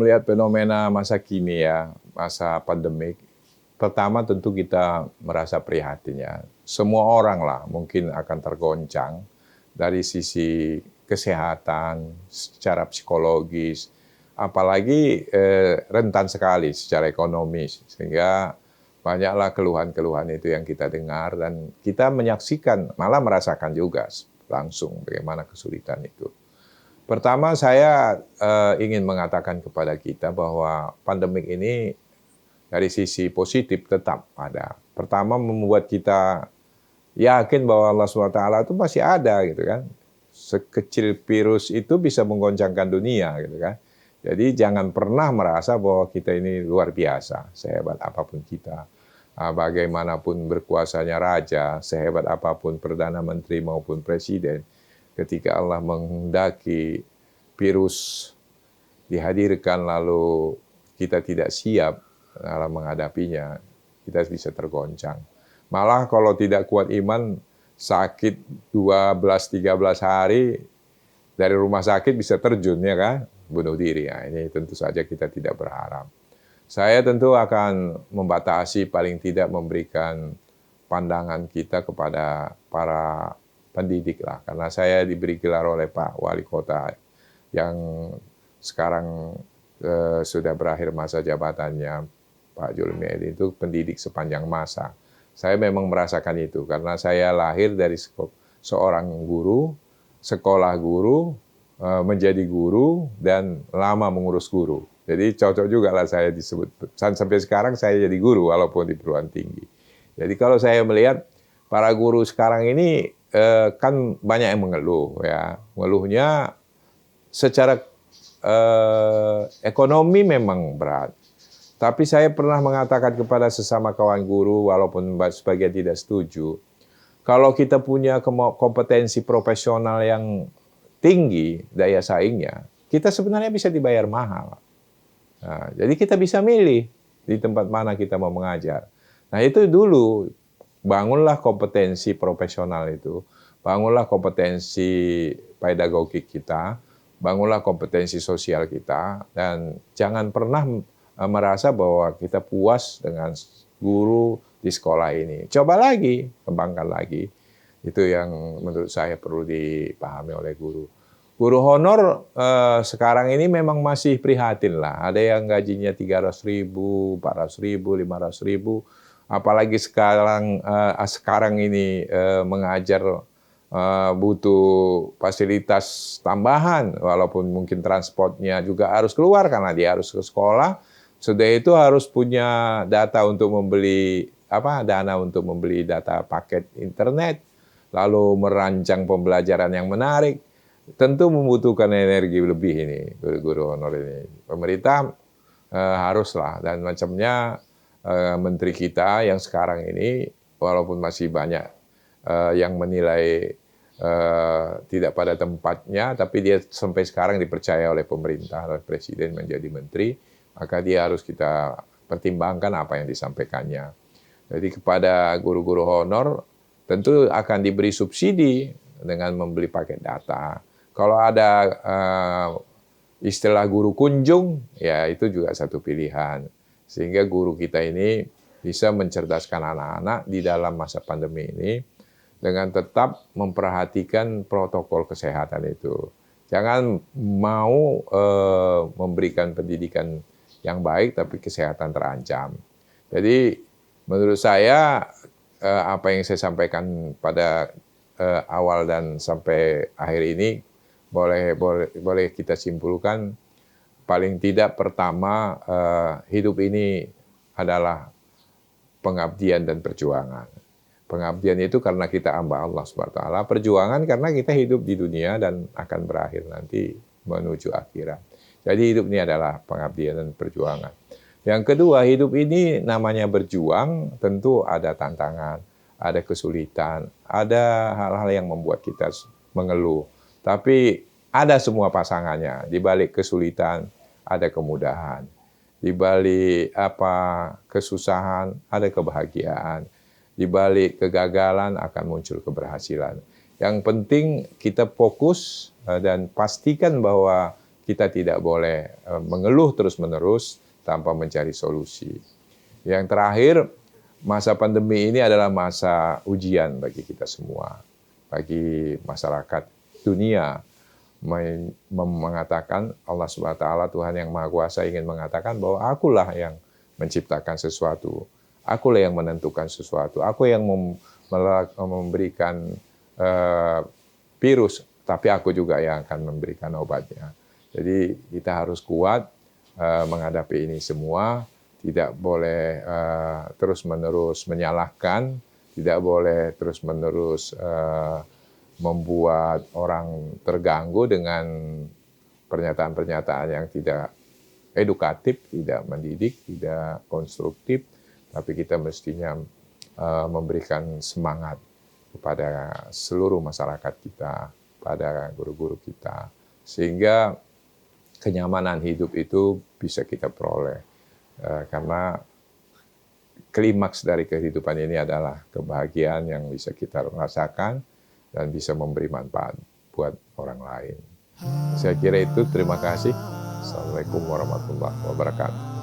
melihat fenomena masa kini ya, masa pandemik, pertama tentu kita merasa prihatin ya. Semua orang lah mungkin akan tergoncang dari sisi kesehatan, secara psikologis, apalagi rentan sekali secara ekonomis, sehingga banyaklah keluhan-keluhan itu yang kita dengar dan kita menyaksikan, malah merasakan juga langsung bagaimana kesulitan itu. Pertama saya ingin mengatakan kepada kita bahwa pandemik ini dari sisi positif tetap ada. Pertama membuat kita yakin bahwa Allah SWT itu masih ada gitu kan. Sekecil virus itu bisa menggoncangkan dunia gitu kan. Jadi jangan pernah merasa bahwa kita ini luar biasa, sehebat apapun kita. Bagaimanapun berkuasanya raja, sehebat apapun Perdana Menteri maupun Presiden, ketika Allah menghendaki virus dihadirkan lalu kita tidak siap dalam menghadapinya, kita bisa tergoncang. Malah kalau tidak kuat iman, sakit 12-13 hari dari rumah sakit bisa terjun ya kan, bunuh diri. Nah, ini tentu saja kita tidak berharap. Saya tentu akan membatasi paling tidak memberikan pandangan kita kepada para pendidik lah, karena saya diberi gelar oleh Pak Wali Kota yang sekarang sudah berakhir masa jabatannya, Pak Julmi Edi, itu pendidik sepanjang masa. Saya memang merasakan itu karena saya lahir dari seorang guru, sekolah guru, menjadi guru dan lama mengurus guru. Jadi cocok juga lah saya disebut. Sampai sekarang saya jadi guru walaupun di perguruan tinggi. Jadi kalau saya melihat para guru sekarang ini kan banyak yang mengeluh ya. Mengeluhnya secara ekonomi memang berat. Tapi saya pernah mengatakan kepada sesama kawan guru, walaupun sebagian tidak setuju, kalau kita punya kompetensi profesional yang tinggi, daya saingnya, kita sebenarnya bisa dibayar mahal. Nah, jadi kita bisa milih di tempat mana kita mau mengajar. Nah itu dulu, bangunlah kompetensi profesional itu, bangunlah kompetensi pedagogik kita, bangunlah kompetensi sosial kita, dan jangan pernah merasa bahwa kita puas dengan guru di sekolah ini. Coba lagi, kembangkan lagi. Itu yang menurut saya perlu dipahami oleh guru. Guru honor sekarang ini memang masih prihatin lah. Ada yang gajinya 300.000, 400.000, 500.000. Apalagi sekarang ini mengajar butuh fasilitas tambahan, walaupun mungkin transportnya juga harus keluar karena dia harus ke sekolah. Sudah itu harus punya data untuk membeli dana untuk membeli data paket internet, lalu merancang pembelajaran yang menarik. Tentu membutuhkan energi lebih ini guru-guru honor ini. Pemerintah haruslah dan macamnya menteri kita yang sekarang ini walaupun masih banyak yang menilai tidak pada tempatnya, tapi dia sampai sekarang dipercaya oleh pemerintah, oleh presiden menjadi menteri, maka dia harus kita pertimbangkan apa yang disampaikannya. Jadi kepada guru-guru honor tentu akan diberi subsidi dengan membeli paket data. Kalau ada istilah guru kunjung, ya itu juga satu pilihan. Sehingga guru kita ini bisa mencerdaskan anak-anak di dalam masa pandemi ini dengan tetap memperhatikan protokol kesehatan itu. Jangan mau memberikan pendidikan yang baik tapi kesehatan terancam. Jadi menurut saya apa yang saya sampaikan pada awal dan sampai akhir ini boleh kita simpulkan paling tidak pertama hidup ini adalah pengabdian dan perjuangan. Pengabdian itu karena kita hamba Allah SWT. Perjuangan karena kita hidup di dunia dan akan berakhir nanti menuju akhirat. Jadi hidup ini adalah pengabdian dan perjuangan. Yang kedua, hidup ini namanya berjuang, tentu ada tantangan, ada kesulitan, ada hal-hal yang membuat kita mengeluh. Tapi ada semua pasangannya. Di balik kesulitan ada kemudahan. Di balik kesusahan ada kebahagiaan. Di balik kegagalan akan muncul keberhasilan. Yang penting kita fokus dan pastikan bahwa kita tidak boleh mengeluh terus-menerus tanpa mencari solusi. Yang terakhir, masa pandemi ini adalah masa ujian bagi kita semua, bagi masyarakat dunia. Mengatakan Allah Subhanahu wa taala, Tuhan yang Maha Kuasa, ingin mengatakan bahwa akulah yang menciptakan sesuatu, akulah yang menentukan sesuatu, aku yang memberikan virus, tapi aku juga yang akan memberikan obatnya. Jadi kita harus kuat menghadapi ini semua. Tidak boleh terus-menerus menyalahkan, tidak boleh terus-menerus membuat orang terganggu dengan pernyataan-pernyataan yang tidak edukatif, tidak mendidik, tidak konstruktif, tapi kita mestinya memberikan semangat kepada seluruh masyarakat kita, pada guru-guru kita, sehingga kenyamanan hidup itu bisa kita peroleh. Karena klimaks dari kehidupan ini adalah kebahagiaan yang bisa kita rasakan dan bisa memberi manfaat buat orang lain. Saya kira itu. Terima kasih. Assalamualaikum warahmatullahi wabarakatuh.